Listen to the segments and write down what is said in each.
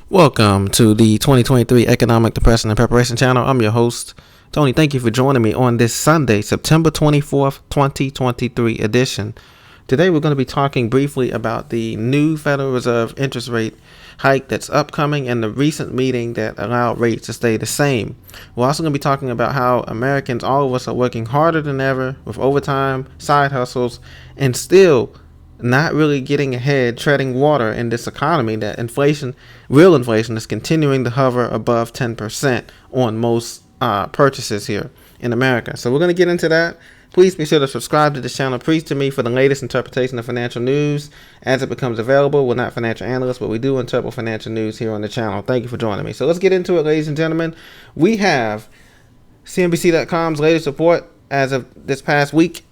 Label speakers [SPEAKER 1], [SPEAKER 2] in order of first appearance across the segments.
[SPEAKER 1] Welcome to the 2023 Economic Depression and Preparation Channel. I'm your host, Tony. Thank you for joining me on this Sunday, September 24th, 2023 edition. Today we're going to be talking briefly about the new Federal Reserve interest rate hike that's upcoming and the recent meeting that allowed rates to stay the same. We're also going to be talking about how Americans, all of us, are working harder than ever with overtime, side hustles, and still not really getting ahead, treading water in this economy that real inflation, is continuing to hover above 10% on most purchases here in America. So we're going to get into that. Please be sure to subscribe to this channel. Preach to me for the latest interpretation of financial news as it becomes available. We're not financial analysts, but we do interpret financial news here on the channel. Thank you for joining me. So let's get into it, ladies and gentlemen. We have CNBC.com's latest report as of this past week.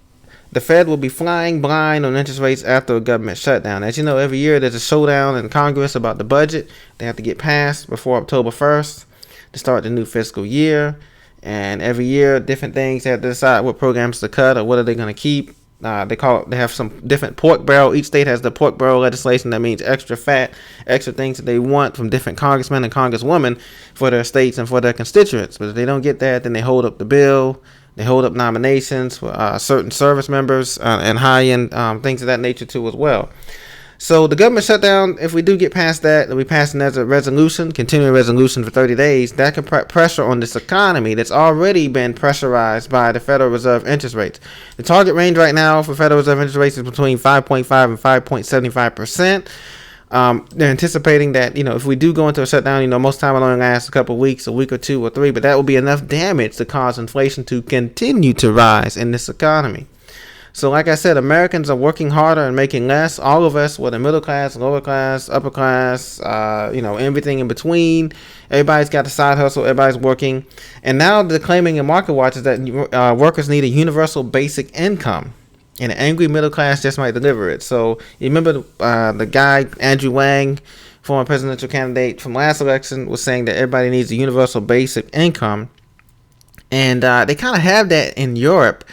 [SPEAKER 1] The Fed will be flying blind on interest rates after a government shutdown. As you know, every year there's a showdown in Congress about the budget. They have to get passed before October 1st to start the new fiscal year. And every year, different things, they have to decide what programs to cut or what are they going to keep. They have some different pork barrel. Each state has the pork barrel legislation. That means extra fat, extra things that they want from different congressmen and congresswomen for their states and for their constituents. But if they don't get that, then they hold up the bill. They hold up nominations for certain service members and high-end things of that nature too as well. So the government shutdown, if we do get past that, we pass it as a resolution, continuing resolution for 30 days, that can put pressure on this economy that's already been pressurized by the Federal Reserve interest rates. The target range right now for Federal Reserve interest rates is between 5.5 and 5.75%. They're anticipating that, if we do go into a shutdown, most time it only lasts a couple of weeks, a week or two or three, but that will be enough damage to cause inflation to continue to rise in this economy. So like I said, Americans are working harder and making less. All of us, whether middle class, lower class, upper class, everything in between. Everybody's got a side hustle. Everybody's working. And now the claiming in Market Watch is that workers need a universal basic income. And an angry middle class just might deliver it. So you remember the guy, Andrew Yang, former presidential candidate from last election, was saying that everybody needs a universal basic income. And they kind of have that in Europe.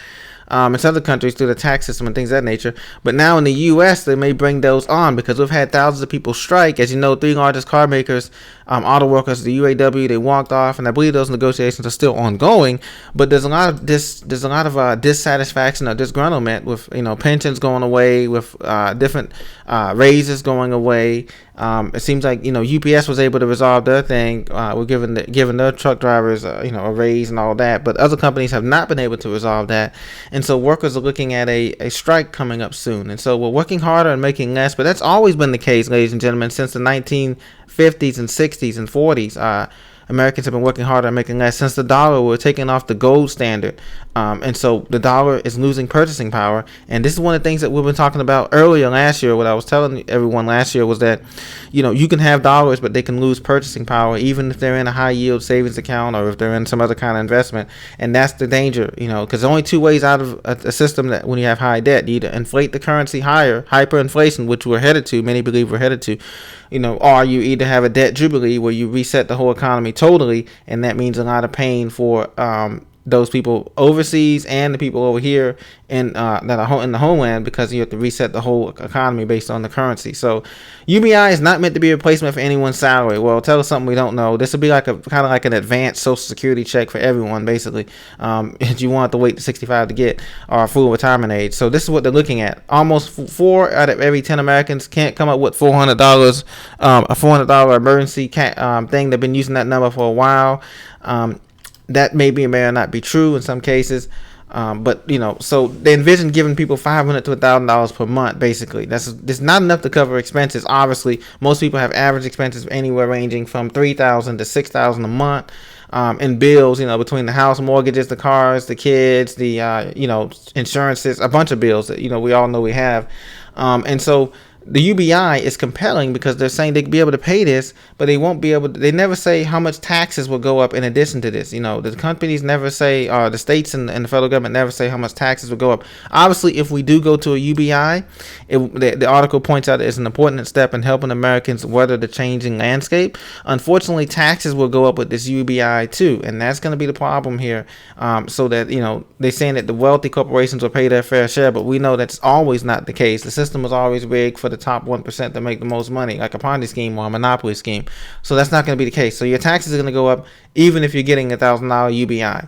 [SPEAKER 1] In some other countries through the tax system and things of that nature. But now in the U.S., they may bring those on because we've had thousands of people strike. As you know, three largest car makers, auto workers, the UAW, they walked off, and I believe those negotiations are still ongoing. But there's a lot of dissatisfaction or disgruntlement with pensions going away, with different raises going away. It seems like UPS was able to resolve their thing. We're giving their truck drivers a raise and all that, but other companies have not been able to resolve that, and so workers are looking at a strike coming up soon. And so we're working harder and making less, but that's always been the case, ladies and gentlemen, since the 1950s and 60s and 40s. Americans have been working harder and making less since the dollar. We're taking off the gold standard. And so the dollar is losing purchasing power. And this is one of the things that we've been talking about earlier last year. What I was telling everyone last year was that, you can have dollars, but they can lose purchasing power, even if they're in a high yield savings account or if they're in some other kind of investment. And that's the danger, because there's only two ways out of a system that when you have high debt. You either inflate the currency higher, hyperinflation, which we're headed to, many believe we're headed to, or you either have a debt jubilee where you reset the whole economy totally, and that means a lot of pain for those people overseas and the people over here that are in the homeland, because you have to reset the whole economy based on the currency. So UBI is not meant to be a replacement for anyone's salary. Well, tell us something we don't know. This will be like kind of like an advanced Social Security check for everyone, basically. If you want to wait to 65 to get our full retirement age. So this is what they're looking at. Almost 4 out of every 10 Americans can't come up with $400, a $400 emergency thing. They've been using that number for a while. That may be or may not be true in some cases. But so they envision giving people $500 to $1,000 per month. Basically, that's not enough to cover expenses. Obviously, most people have average expenses anywhere ranging from $3,000 to $6,000 a month. In bills, between the house mortgages, the cars, the kids, the insurances, a bunch of bills that we all know we have, and so. The UBI is compelling because they're saying they'd be able to pay this, but they won't be able to. They never say how much taxes will go up in addition to this. The companies never say, or the states and the federal government never say how much taxes will go up. Obviously, if we do go to a UBI, the article points out it's an important step in helping Americans weather the changing landscape. Unfortunately, taxes will go up with this UBI too, and that's going to be the problem here. So that they're saying that the wealthy corporations will pay their fair share, but we know that's always not the case. The system was always rigged for the top 1% to make the most money, like a Ponzi scheme or a monopoly scheme. So that's not going to be the case. So your taxes are going to go up even if you're getting $1,000 UBI.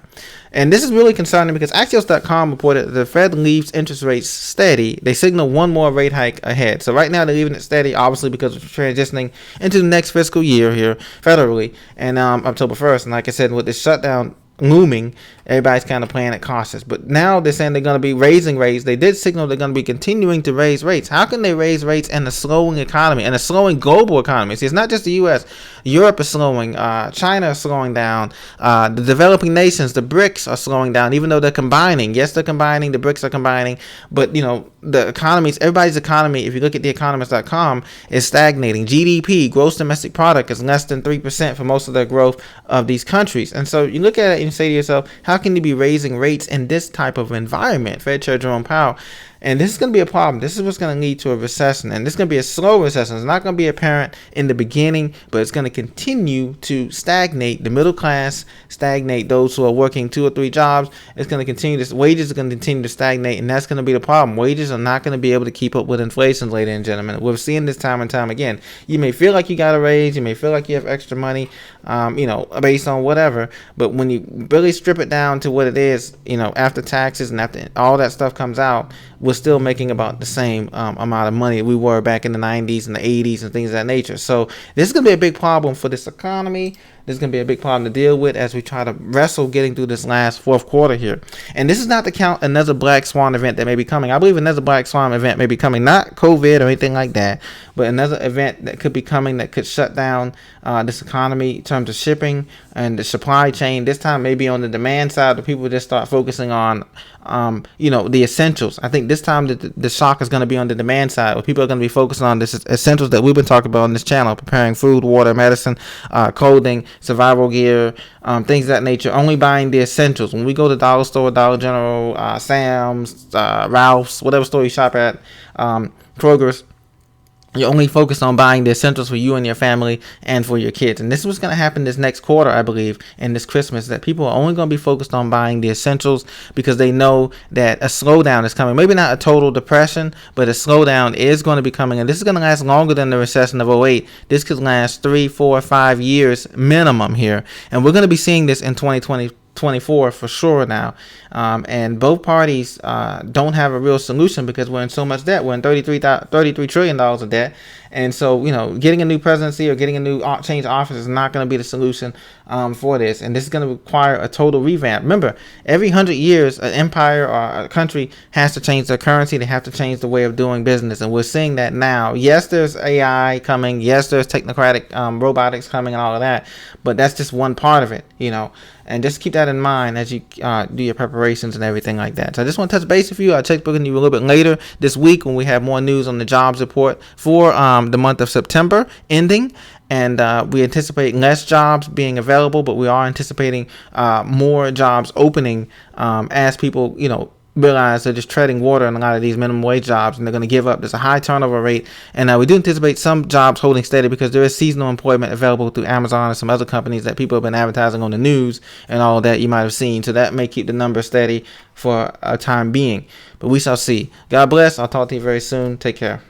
[SPEAKER 1] And this is really concerning because Axios.com reported the Fed leaves interest rates steady. They signal one more rate hike ahead. So right now they're leaving it steady, obviously because we're transitioning into the next fiscal year here federally, and October 1st. And like I said, with this shutdown looming, everybody's kind of playing it cautious. But now they're saying they're going to be raising rates. They did signal they're going to be continuing to raise rates. How can they raise rates in a slowing economy and a slowing global economy? See, it's not just the U.S. Europe is slowing. China is slowing down. The developing nations, the BRICS, are slowing down, even though they're combining. Yes, they're combining. The BRICS are combining. But, the economies, everybody's economy, if you look at theeconomist.com, is stagnating. GDP, gross domestic product, is less than 3% for most of the growth of these countries. And so you look at it and you say to yourself, how can you be raising rates in this type of environment? Fed Chair Jerome Powell. And this is going to be a problem. This is what's going to lead to a recession. And this is going to be a slow recession. It's not going to be apparent in the beginning, but it's going to continue to stagnate the middle class, stagnate those who are working 2 or 3 jobs. It's going to continue. Wages are going to continue to stagnate, and that's going to be the problem. Wages are not going to be able to keep up with inflation, ladies and gentlemen. We're seeing this time and time again. You may feel like you got a raise. You may feel like you have extra money, based on whatever. But when you really strip it down to what it is, after taxes and after all that stuff comes out, we're still making about the same amount of money we were back in the 90s and the 80s and things of that nature. So this is going to be a big problem for this economy. This is going to be a big problem to deal with as we try to wrestle getting through this last fourth quarter here. And this is not to count another black swan event that may be coming. I believe another black swan event may be coming, not COVID or anything like that, but another event that could be coming that could shut down this economy in terms of shipping and the supply chain. This time maybe on the demand side, the people just start focusing on the essentials. I think this time the shock is going to be on the demand side, where people are going to be focusing on the essentials that we've been talking about on this channel, preparing food, water, medicine, clothing, survival gear, things of that nature, only buying the essentials. When we go to Dollar Store, Dollar General, Sam's, Ralph's, whatever store you shop at, Kroger's, you're only focused on buying the essentials for you and your family and for your kids. And this is what's going to happen this next quarter, I believe, and this Christmas, that people are only going to be focused on buying the essentials because they know that a slowdown is coming. Maybe not a total depression, but a slowdown is going to be coming. And this is going to last longer than the recession of '08. This could last 3, 4, 5 years minimum here. And we're going to be seeing this in 2024 for sure now. And both parties don't have a real solution because we're in so much debt. We're in $33 trillion of debt. And so, getting a new presidency or getting a new change of office is not going to be the solution for this. And this is going to require a total revamp. Remember, every 100 years, an empire or a country has to change their currency. They have to change the way of doing business. And we're seeing that now. Yes, there's AI coming. Yes, there's technocratic robotics coming and all of that. But that's just one part of it, And just keep that in mind as you do your preparations and everything like that. So I just want to touch base with you. I'll check back with you a little bit later this week when we have more news on the jobs report for the month of September ending. And we anticipate less jobs being available, but we are anticipating more jobs opening as people, realize they're just treading water in a lot of these minimum wage jobs, and they're going to give up. There's a high turnover rate, and we do anticipate some jobs holding steady because there is seasonal employment available through Amazon and some other companies that people have been advertising on the news and all that you might have seen. So that may keep the numbers steady for a time being, but we shall see. God bless. I'll talk to you very soon. Take care.